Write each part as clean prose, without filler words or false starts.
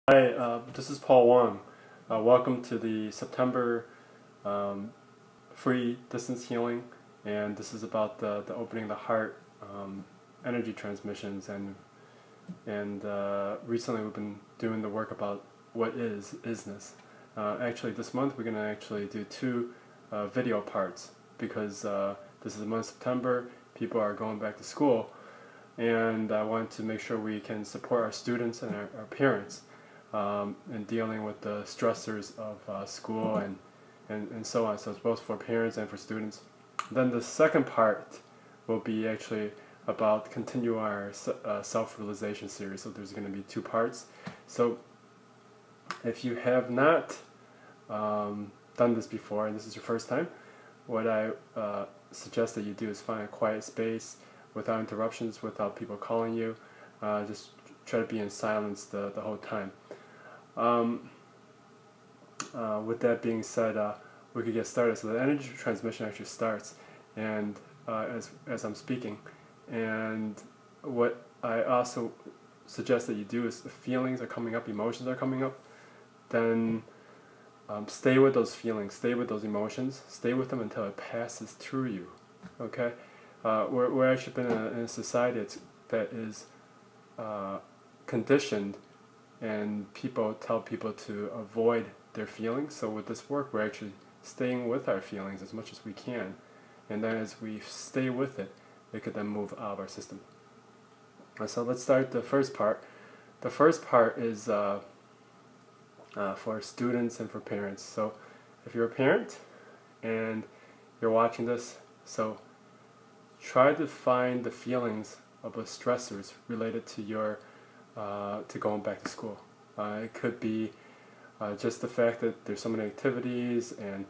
Hi, this is Paul Wong. Welcome to the September free distance healing, and this is about the opening the heart energy transmissions, and recently we've been doing the work about what is isness. Actually, this month we're going to actually do two video parts because this is the month of September. People are going back to school, and I want to make sure we can support our students and our parents in dealing with the stressors of school and so on. So it's both for parents and for students. Then the second part will be actually about continue our self-realization series. So there's going to be two parts. So if you have not done this before and this is your first time, what I suggest that you do is find a quiet space without interruptions, without people calling you. Just try to be in silence the whole time. With that being said, we could get started. So the energy transmission actually starts, and as I'm speaking, and what I also suggest that you do is if feelings are coming up, emotions are coming up, then stay with those feelings, stay with those emotions, stay with them until it passes through you. Okay, we're actually been in a society that is conditioned, and people tell people to avoid their feelings. So with this work, we're actually staying with our feelings as much as we can, and then as we stay with it, it could then move out of our system. So let's start the first part. The first part is for students and for parents. So if you're a parent and you're watching this, so try to find the feelings of the stressors related to your to going back to school. It could be just the fact that there's so many activities and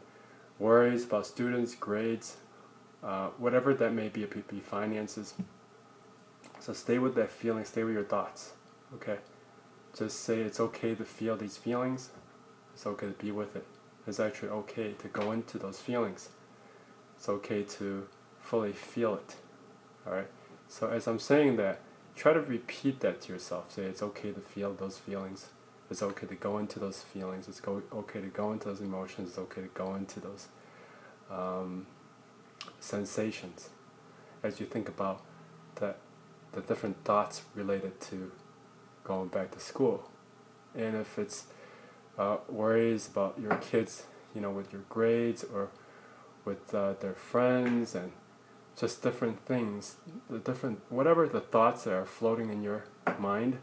worries about students, grades, whatever that may be. It could be finances. So stay with that feeling, stay with your thoughts. Okay, just say it's okay to feel these feelings. It's okay to be with it. It's actually okay to go into those feelings. It's okay to fully feel it. Alright, so as I'm saying that, try to repeat that to yourself. Say it's okay to feel those feelings. It's okay to go into those feelings. It's okay to go into those emotions. It's okay to go into those sensations as you think about the different thoughts related to going back to school. And if it's worries about your kids, with your grades or with their friends and just different things, whatever the thoughts that are floating in your mind,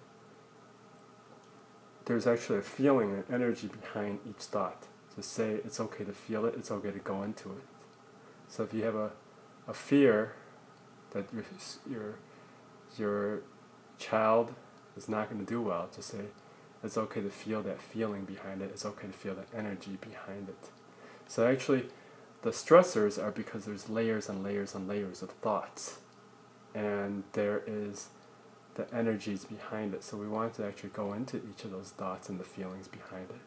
there's actually a feeling and energy behind each thought. Just say it's okay to feel it, it's okay to go into it. So if you have a fear that your child is not going to do well, just say it's okay to feel that feeling behind it, it's okay to feel that energy behind it. So actually, the stressors are because there's layers and layers and layers of thoughts, and there is the energies behind it. So we want to actually go into each of those thoughts and the feelings behind it.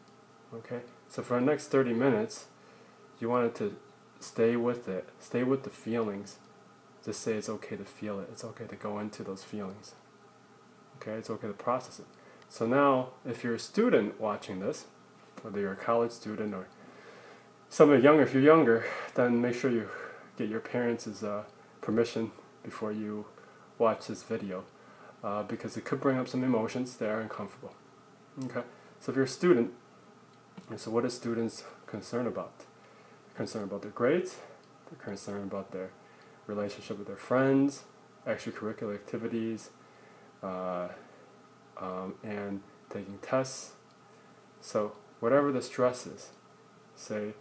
Okay? So for the next 30 minutes, you wanted to stay with it, stay with the feelings. Just say it's okay to feel it, it's okay to go into those feelings. Okay? It's okay to process it. So now, if you're a student watching this, whether you're a college student or somebody younger, if you're younger, then make sure you get your parents' permission before you watch this video, because it could bring up some emotions that are uncomfortable. Okay, so if you're a student, so what are students concerned about? They're concerned about their grades, they're concerned about their relationship with their friends, extracurricular activities, and taking tests. So whatever the stress is, say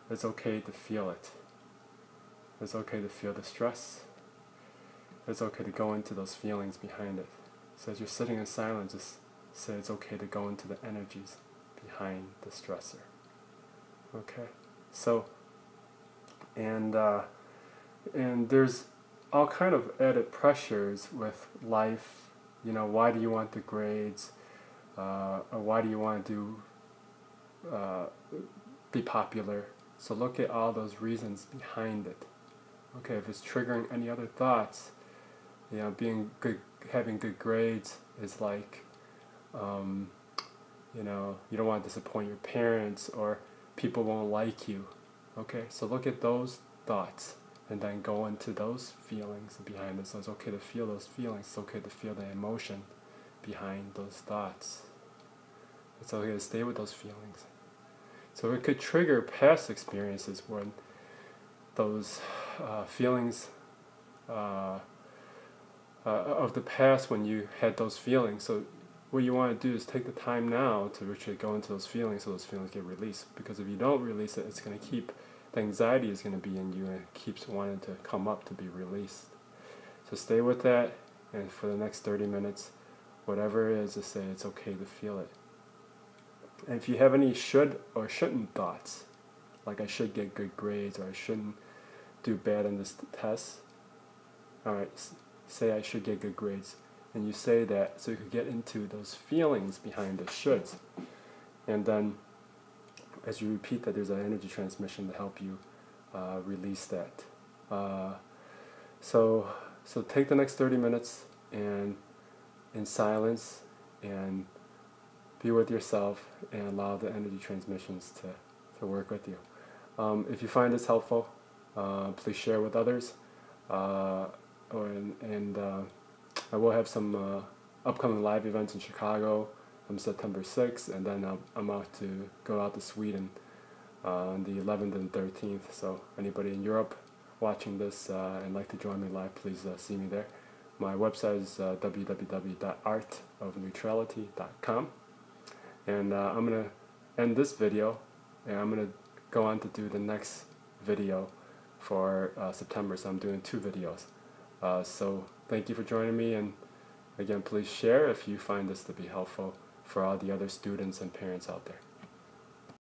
it's okay to feel it. It's okay to feel the stress. It's okay to go into those feelings behind it. So as you're sitting in silence, just say it's okay to go into the energies behind the stressor. Okay? So, and there's all kind of added pressures with life. Why do you want the grades? Or why do you want to be popular? So look at all those reasons behind it. Okay, if it's triggering any other thoughts, being good, having good grades is like you know, you don't want to disappoint your parents, or people won't like you. Okay, so look at those thoughts and then go into those feelings behind it. So it's okay to feel those feelings. It's okay to feel the emotion behind those thoughts. It's okay to stay with those feelings. So it could trigger past experiences when those feelings of the past, when you had those feelings. So what you want to do is take the time now to actually go into those feelings, so those feelings get released. Because if you don't release it, it's going to keep, the anxiety is going to be in you, and it keeps wanting to come up to be released. So stay with that, and for the next 30 minutes, whatever it is, just say it's okay to feel it. And if you have any should or shouldn't thoughts, like I should get good grades, or I shouldn't do bad on this test, alright, say I should get good grades. And you say that so you can get into those feelings behind the shoulds. And then as you repeat that, there's an energy transmission to help you release that. So take the next 30 minutes and in silence, and be with yourself, and allow the energy transmissions to work with you. If you find this helpful, please share with others. I will have some upcoming live events in Chicago on September 6th, and then I'm out to go out to Sweden on the 11th and 13th. So anybody in Europe watching this and like to join me live, please see me there. My website is www.artofneutrality.com, and I'm going to end this video, and I'm going to go on to do the next video for September. So I'm doing 2 videos. So thank you for joining me, and again, please share if you find this to be helpful for all the other students and parents out there.